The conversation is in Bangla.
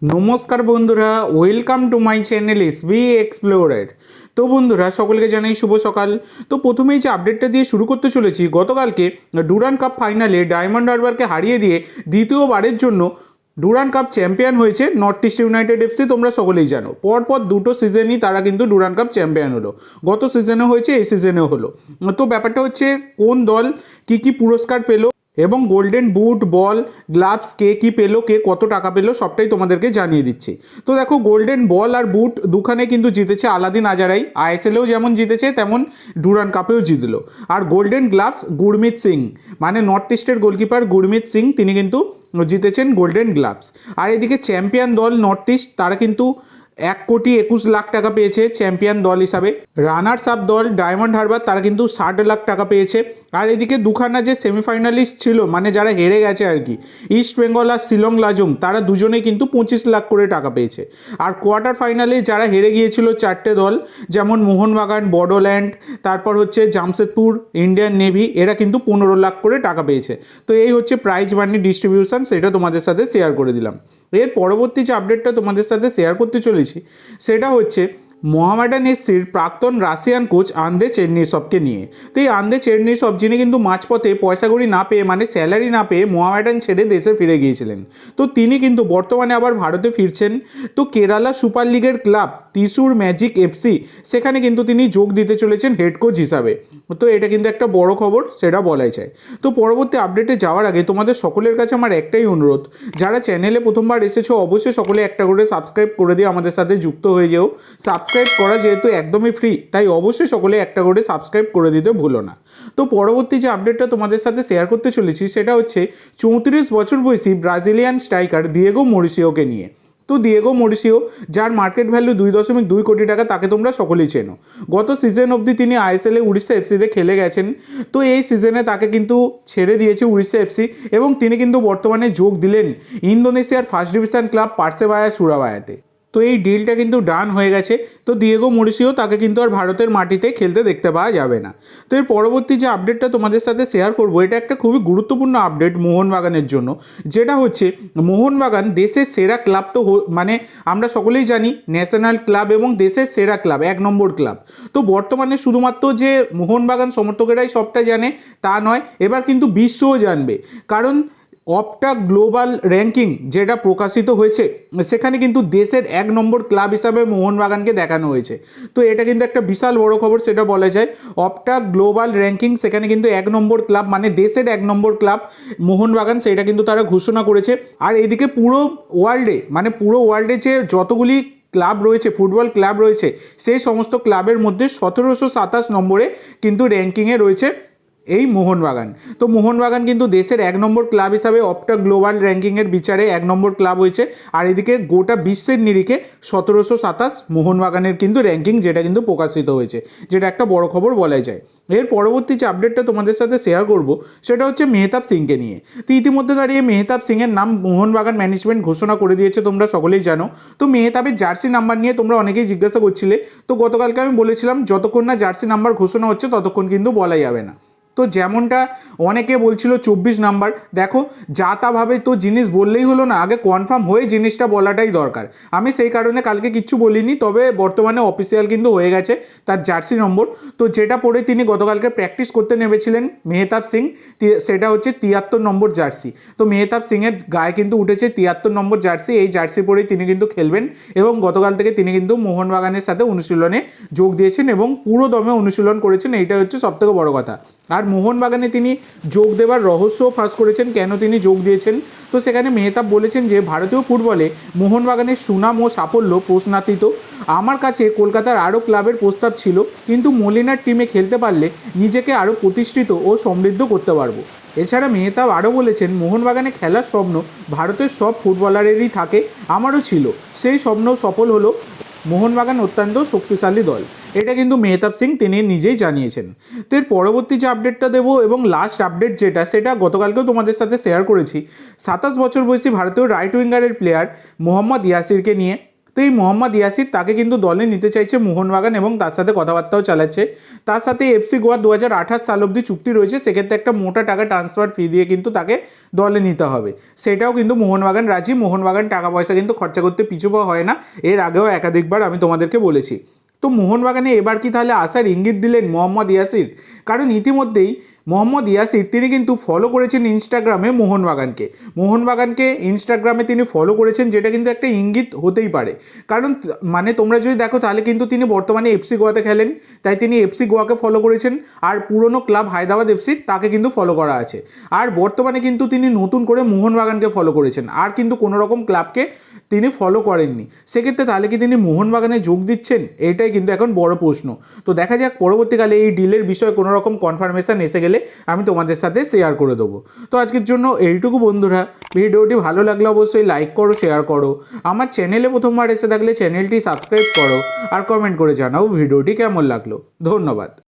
নমস্কার বন্ধুরা, welcome to my channel SB explorer. তো বন্ধুরা, সকলকে জানাই শুভ সকাল। তো প্রথমেই যে আপডেটটা দিয়ে শুরু করতে চলেছি, গতকালকে ডুরান্ড কাপ ফাইনালে ডায়মন্ড হারবারকে হারিয়ে দিয়ে দ্বিতীয়বারের জন্য ডুরান্ড কাপ চ্যাম্পিয়ন হয়েছে নর্থ ইস্ট ইউনাইটেড এফসি। তোমরা সকলেই জানো, পরপর দুটো সিজনই তারা কিন্তু ডুরান্ড কাপ চ্যাম্পিয়ন হলো। গত সিজনে হয়েছে, এই সিজনেও হলো। তো ব্যাপারটা হচ্ছে কোন দল কি পুরস্কার পেলো এবং গোল্ডেন বুট, বল, গ্লাভস কে কী পেলো, কে কত টাকা পেলো, সবটাই তোমাদেরকে জানিয়ে দিচ্ছি। তো দেখো, গোল্ডেন বল আর বুট দুখানে কিন্তু জিতেছে আলাদিন আজারাই। আইএসএলেও যেমন জিতেছে তেমন ডুরান্ড কাপেও জিতলো। আর গোল্ডেন গ্লাভস গুরমিত সিং, মানে নর্থ ইস্টের গোলকিপার গুরমিত সিং, তিনি কিন্তু জিতেছেন গোল্ডেন গ্লাভস। আর এদিকে চ্যাম্পিয়ন দল নর্থ ইস্ট, তারা কিন্তু 1,21,00,000 টাকা পেয়েছে চ্যাম্পিয়ন দল হিসাবে। রানার্স আপ দল ডায়মন্ড হারবার, তারা কিন্তু 60 লাখ টাকা পেয়েছে। আর এদিকে দুখানা যে সেমিফাইনালিস্ট ছিল, মানে যারা হেরে গেছে আর কি, ইস্ট বেঙ্গল আর শিলং লাজং, তারা দুজনেই কিন্তু 25 লাখ করে টাকা পেয়েছে। আর কোয়ার্টার ফাইনালে যারা হেরে গিয়েছিল 4টে দল, যেমন মোহনবাগান, বড়োল্যান্ড, তারপর হচ্ছে জামশেদপুর, ইন্ডিয়ান নেভি, এরা কিন্তু 15 লাখ করে টাকা পেয়েছে। তো এই হচ্ছে প্রাইজ মানি ডিস্ট্রিবিউশন, সেটা তোমাদের সাথে শেয়ার করে দিলাম। এর পরবর্তী যে আপডেটটা তোমাদের সাথে শেয়ার করতে চলেছি, সেটা হচ্ছে মোহামেডান এসসির প্রাক্তন রাশিয়ান কোচ আন্দ্রে চেরনিসভকে নিয়ে। তো এই আন্দ্রে চেরনিসভ, যিনি কিন্তু মাঝপথে পয়সাকড়ি না পেয়ে, মানে স্যালারি না পেয়ে মোহামেডান ছেড়ে দেশে ফিরে গিয়েছিলেন, তো তিনি কিন্তু বর্তমানে আবার ভারতে ফিরছেন। তো কেরালা সুপার লিগের ক্লাব ত্রিশুর ম্যাজিক এফসি, সেখানে কিন্তু তিনি যোগ দিতে চলেছেন হেড কোচ হিসাবে। তো এটা কিন্তু একটা বড় খবর, সেটা বলাই যায়। তো পরবর্তী আপডেটে যাওয়ার আগে তোমাদের সকলের কাছে আমার একটাই অনুরোধ, যারা চ্যানেলে প্রথমবার এসেছো অবশ্যই সকলে একটা করে সাবস্ক্রাইব করে দিয়ে আমাদের সাথে যুক্ত হয়ে যেও। সাবস্ক্রাইব করা যেহেতু একদমই ফ্রি, তাই অবশ্যই সকলে একটা করে সাবস্ক্রাইব করে দিতে ভুলো না। তো পরবর্তী যে আপডেটটা তোমাদের সাথে শেয়ার করতে চলেছি, সেটা হচ্ছে 34 বছর বয়সী ব্রাজিলিয়ান স্ট্রাইকার দিয়েগো মরিসিওকে নিয়ে। তো দিয়েগো মরিসিও, যার মার্কেট ভ্যালু 2.2 কোটি টাকা, তাকে তোমরা সকলেই চেনো। গত সিজন অবধি তিনি আইএসএলে উড়িষ্যা এফসিতে খেলে গেছেন। তো এই সিজনে তাকে কিন্তু ছেড়ে দিয়েছে উড়িষ্যা এফসি, এবং তিনি কিন্তু বর্তমানে যোগ দিলেন ইন্দোনেশিয়ার ফার্স্ট ডিভিশন ক্লাব পার্সেবায়া সুরাবায়াতে। তো এই ডিলটা কিন্তু ডান হয়ে গেছে। তো দিয়েগো মরিসিও, তাকে কিন্তু আর ভারতের মাটিতে খেলতে দেখতে পাওয়া যাবে না। তো এর পরবর্তী যে আপডেটটা তোমাদের সাথে শেয়ার করব, এটা একটা খুবই গুরুত্বপূর্ণ আপডেট মোহনবাগানের জন্য, যেটা হচ্ছে মোহনবাগান দেশের সেরা ক্লাব। তো মানে আমরা সকলেই জানি ন্যাশনাল ক্লাব এবং দেশের সেরা ক্লাব, 1 নম্বর ক্লাব। তো বর্তমানে শুধুমাত্র যে মোহনবাগান সমর্থকেরাই সবটা জানে তা নয়, এবার কিন্তু বিশ্বও জানবে। কারণ অপটা গ্লোবাল র্যাঙ্কিং যেটা প্রকাশিত হয়েছে, সেখানে কিন্তু দেশের 1 নম্বর ক্লাব হিসাবে মোহনবাগানকে দেখানো হয়েছে। তো এটা কিন্তু একটা বিশাল বড় খবর, সেটা বলা যায়। অপটা গ্লোবাল র্যাঙ্কিং, সেখানে কিন্তু 1 নম্বর ক্লাব, মানে দেশের 1 নম্বর ক্লাব মোহনবাগান, সেটা কিন্তু তারা ঘোষণা করেছে। আর এদিকে পুরো ওয়ার্ল্ডে যে যতগুলি ক্লাব রয়েছে, ফুটবল ক্লাব রয়েছে, সেই সমস্ত ক্লাবের মধ্যে 1727 নম্বরে কিন্তু র্যাঙ্কিংয়ে রয়েছে এই মোহনবাগান। তো মোহনবাগান কিন্তু দেশের 1 নম্বর ক্লাব হিসাবে অপটা গ্লোবাল র্যাঙ্কিংয়ের বিচারে 1 নম্বর ক্লাব হয়েছে। আর এদিকে গোটা বিশ্বের নিরিখে 1727 মোহনবাগানের কিন্তু র্যাঙ্কিং, যেটা কিন্তু প্রকাশিত হয়েছে, যেটা একটা বড় খবর বলাই যায়। এর পরবর্তী যে আপডেটটা তোমাদের সাথে শেয়ার করব, সেটা হচ্ছে মেহতাব সিংকে নিয়ে। তো ইতিমধ্যে দাঁড়িয়ে মেহতাব সিংয়ের নাম মোহনবাগান ম্যানেজমেন্ট ঘোষণা করে দিয়েছে, তোমরা সকলেই জানো। তো মেহতাবের জার্সি নাম্বার নিয়ে তোমরা অনেকেই জিজ্ঞাসা করছিলে। তো গতকালকে আমি বলেছিলাম, যতক্ষণ না জার্সি নাম্বার ঘোষণা হচ্ছে ততক্ষণ কিন্তু বলা যাবে না। তো যেমনটা অনেকে বলছিল 24 নাম্বার, দেখো যা তাভাবে তো জিনিস বললেই হলো না, আগে কনফার্ম হয়ে জিনিসটা বলাটাই দরকার। আমি সেই কারণে কালকে কিচ্ছু বলিনি, তবে বর্তমানে অফিসিয়াল কিন্তু হয়ে গেছে তার জার্সি নম্বর। তো যেটা পরে তিনি গতকালকে প্র্যাকটিস করতে নেমেছিলেন মেহতাব সিং, সেটা হচ্ছে 73 নম্বর জার্সি। তো মেহতাব সিংয়ের গায়ে কিন্তু উঠেছে 73 নম্বর জার্সি। এই জার্সি পরেই তিনি কিন্তু খেলবেন, এবং গতকাল থেকে তিনি কিন্তু মোহনবাগানের সাথে অনুশীলনে যোগ দিয়েছেন এবং পুরো দমে অনুশীলন করেছেন। এইটা হচ্ছে সবথেকে বড় কথা। আর মোহনবাগানে তিনি যোগ দেওয়ার রহস্যও ফাঁস করেছেন, কেন তিনি যোগ দিয়েছেন। তো সেখানে মেহতাব বলেছেন যে ভারতীয় ফুটবলে মোহনবাগানের সুনাম ও সাফল্য প্রশ্নাতীত। আমার কাছে কলকাতার আরও ক্লাবের প্রস্তাব ছিল, কিন্তু মলিনার টিমে খেলতে পারলে নিজেকে আরও প্রতিষ্ঠিত ও সমৃদ্ধ করতে পারবো। এছাড়া মেহতাব আরও বলেছেন, মোহনবাগানে খেলার স্বপ্ন ভারতের সব ফুটবলারেরই থাকে, আমারও ছিল। সেই স্বপ্ন সফল হলো। মোহনবাগান অত্যন্ত শক্তিশালী দল, এটা কিন্তু মেহতাব সিং তিনি নিজেই জানিয়েছেন। তো এর পরবর্তী যে আপডেটটা দেবো এবং লাস্ট আপডেট যেটা, সেটা গতকালকেও তোমাদের সাথে শেয়ার করেছি। 27 বছর বয়সী ভারতীয় রাইট উইঙ্গারের প্লেয়ার মোহাম্মদ ইয়াসিরকে নিয়ে। তো এই মোহাম্মদ ইয়াসির তাকে কিন্তু দলে নিতে চাইছে মোহনবাগান এবং তার সাথে কথাবার্তাও চালাচ্ছে। তার সাথে এফসি গোয়া 2028 সাল অবধি চুক্তি রয়েছে, সেক্ষেত্রে একটা মোটা টাকা ট্রান্সফার ফি দিয়ে কিন্তু তাকে দলে নিতে হবে, সেটাও কিন্তু মোহনবাগান রাজি। মোহনবাগান টাকা পয়সা কিন্তু খরচা করতে পিছু পা হয় না, এর আগেও একাধিকবার আমি তোমাদেরকে বলেছি। তো মোহনবাগানে এবার কি তাহলে আসার ইঙ্গিত দিলেন মোহাম্মদ ইয়াসির? কারণ ইতিমধ্যেই মোহাম্মদ ইয়াসির তিনি কিন্তু ফলো করেছেন ইনস্টাগ্রামে মোহনবাগানকে ইনস্টাগ্রামে তিনি ফলো করেছেন, যেটা কিন্তু একটা ইঙ্গিত হতেই পারে। কারণ মানে তোমরা যদি দেখো তাহলে কিন্তু তিনি বর্তমানে এফসি গোয়াতে খেলেন, তাই তিনি এফসি গোয়াকে ফলো করেছেন। আর পুরনো ক্লাব হায়দ্রাবাদ এফসি তাকে কিন্তু ফলো করা আছে। আর বর্তমানে কিন্তু তিনি নতুন করে মোহনবাগানকে ফলো করেছেন, আর কিন্তু কোনো রকম ক্লাবকে তিনি ফলো করেননি। সেক্ষেত্রে তাহলে কি তিনি মোহনবাগানে যোগ দিচ্ছেন? এটাই কিন্তু এখন বড় প্রশ্ন। তো দেখা যাক পরবর্তীকালে এই ডিলের বিষয়ে কোনো রকম কনফার্মেশন এসে গেলে আমি তোমাদের সাথে শেয়ার করে দেবো। তো আজকের জন্য এইটুকু বন্ধুরা, ভিডিওটি ভালো লাগলে অবশ্যই লাইক করো, শেয়ার করো। আমার চ্যানেলে প্রথমবার এসে থাকলে চ্যানেলটি সাবস্ক্রাইব করো আর কমেন্ট করে জানাও ভিডিওটি কেমন লাগলো। ধন্যবাদ।